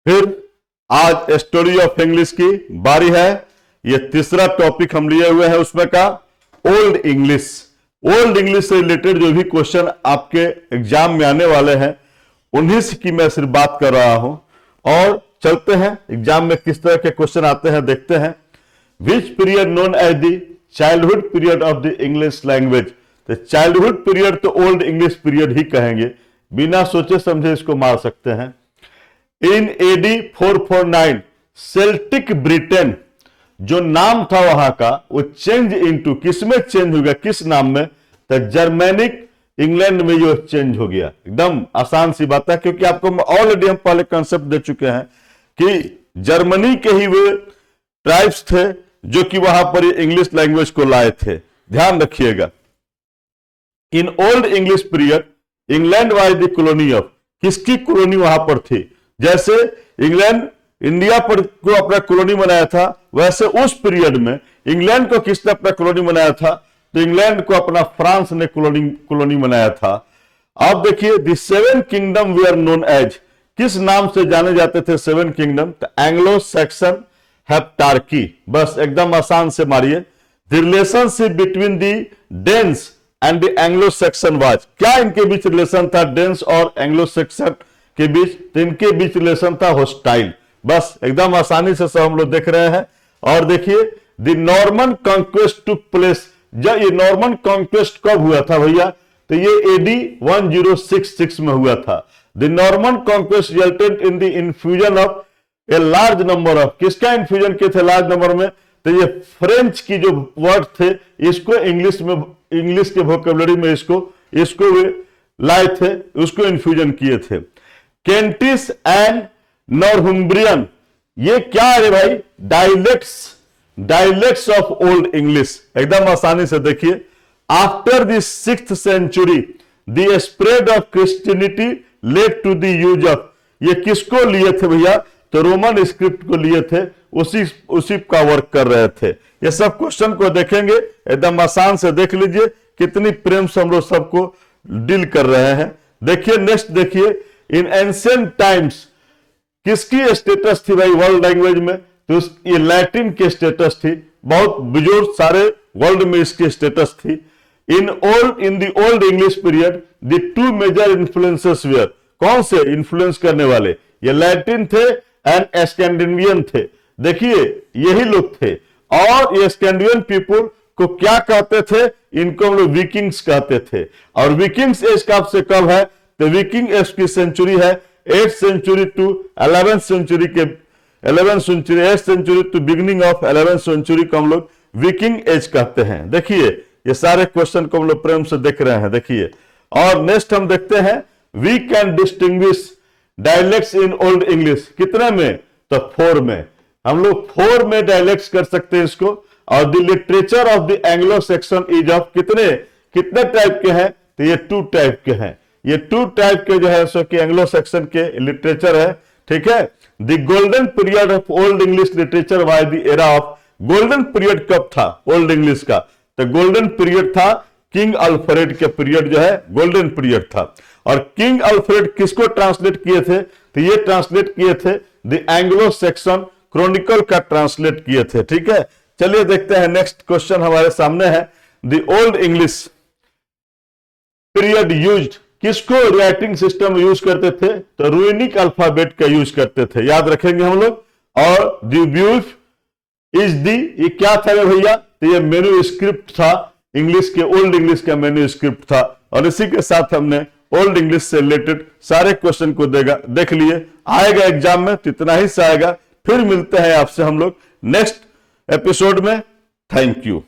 फिर आज story of English की बारी है। ये तीसरा टॉपिक हम लिए हुए हैं उसमें का ओल्ड इंग्लिश। ओल्ड इंग्लिश से रिलेटेड जो भी क्वेश्चन आपके एग्जाम में आने वाले हैं उन्हीं की मैं सिर्फ बात कर रहा हूं। और चलते हैं एग्जाम में किस तरह के क्वेश्चन आते हैं, देखते हैं। Which period known as the childhood period of the English language. तो चाइल्डहुड पीरियड तो ओल्ड इंग्लिश पीरियड ही कहेंगे, बिना सोचे समझे इसको मार सकते हैं। इन एडी 449 सेल्टिक ब्रिटेन जो नाम था वहां का वो चेंज इनटू, किसमें चेंज हो गया, किस नाम में, तो जर्मेनिक इंग्लैंड में जो चेंज हो गया। एकदम आसान सी बात है, क्योंकि आपको ऑलरेडी हम पहले कंसेप्ट दे चुके हैं कि जर्मनी के ही वे ट्राइब्स थे जो कि वहां पर इंग्लिश लैंग्वेज को लाए थे। ध्यान रखिएगा, इन old English period England was the colony of, किसकी कॉलोनी वहां पर थी। जैसे इंग्लैंड इंडिया पर को अपना कॉलोनी बनाया था, वैसे उस पीरियड में इंग्लैंड को किसने अपना कॉलोनी बनाया था, तो इंग्लैंड को अपना फ्रांस ने कॉलोनी बनाया था। अब देखिए, the seven kingdom they are known as, किस नाम से जाने जाते थे सेवन किंगडम, तो एंग्लो सैक्सन हेप्टार्की। बस एकदम आसान से मारिए। The relationship between the Danes and the Anglo Saxon was, क्या इनके बीच रिलेशन था डेन्स और एंग्लो सैक्सन के बीच, तो इनके बीच रिलेशन था हॉस्टाइल। बस एकदम आसानी से सब हम लोग देख रहे हैं। और देखिए, the Norman conquest took place, जब ये नॉर्मन कॉन्क्वेस्ट कब हुआ था भैया, तो ये एडी 1066 में हुआ था। The Norman conquest resulted in the infusion of a large number of, किसका इन्फ्यूजन किए थे लार्ज नंबर में, तो ये फ्रेंच की जो वर्ड थे इसको इंग्लिश में, इंग्लिश के वोकेबलरी में इसको वे लाए थे, उसको इन्फ्यूजन किए थे। केंटिस एंड नॉर्थुम्ब्रियन, ये क्या है भाई, डायलेक्ट्स ऑफ ओल्ड इंग्लिश। एकदम आसानी से देखिए, after the 6th century the spread of Christianity led to the use of, ये किसको लिए थे भैया, तो रोमन स्क्रिप्ट को लिए थे, उसी का वर्क कर रहे थे। ये सब क्वेश्चन को देखेंगे, एकदम आसान से देख लीजिए कितनी प्रेम से हम लोग सबको डील कर रहे हैं। देखिए नेक्स्ट, देखिए इन एंशिएंट टाइम्स किसकी स्टेटस थी भाई वर्ल्ड लैंग्वेज में, तो ये लैटिन की स्टेटस थी। बहुत बुजुर्ग सारे वर्ल्ड में इसकी स्टेटस थी। In the old English period the two major influences were, कौन से इन्फ्लुएंस करने वाले, ये लैटिन थे एंड स्कैंडिनेवियन थे। देखिए यही लोग थे। और ये स्कैंडिनेवियन पीपुल को क्या कहते थे, इनको हम लोग विकिंग्स कहते थे। और विकिंग्स एज कब से कब है, तो विकिंग एज की सेंचुरी है 8th century to 11th century के 11th century 8th century to beginning of 11th century को हम लोग विकिंग एज कहते हैं। देखिए ये सारे क्वेश्चन को हम लोग प्रेम से देख रहे हैं। देखिए, और नेक्स्ट हम देखते हैं, we can distinguish dialects in old English, कितने में, तो 4 में। हम लोग 4 में डायलेक्ट्स कर सकते हैं इसको। और the literature of the Anglo Saxon is of, कितने टाइप के हैं, तो ये 2 टाइप के हैं। ये 2 टाइप के जो है सो कि एंग्लो सेक्शन के लिटरेचर है, ठीक है। The golden period of old English literature was the era of, golden period कब था ओल्ड इंग्लिश का, तो गोल्डन पीरियड था किंग अल्फ्रेड के पीरियड जो है गोल्डन पीरियड था। और किंग अल्फ्रेड किसको ट्रांसलेट किए थे, तो ये ट्रांसलेट किए थे द एंग्लो सेक्शन क्रॉनिकल का ट्रांसलेट किए थे, ठीक है। चलिए देखते हैं नेक्स्ट क्वेश्चन हमारे सामने है। The old English period used, किसको राइटिंग सिस्टम यूज करते थे, तो रूनिक अल्फाबेट का यूज करते थे, याद रखेंगे हम लोग। और द्यूब्यूफ इज दी, ये क्या था भैया, तो ये मेन्यू स्क्रिप्ट था, इंग्लिश के ओल्ड इंग्लिश का मेन्यू स्क्रिप्ट था। और इसी के साथ हमने ओल्ड इंग्लिश से रिलेटेड सारे क्वेश्चन को देख लिए। आएगा एग्जाम में तो इतना ही से आएगा। फिर मिलते हैं आपसे हम लोग नेक्स्ट एपिसोड में। Thank you.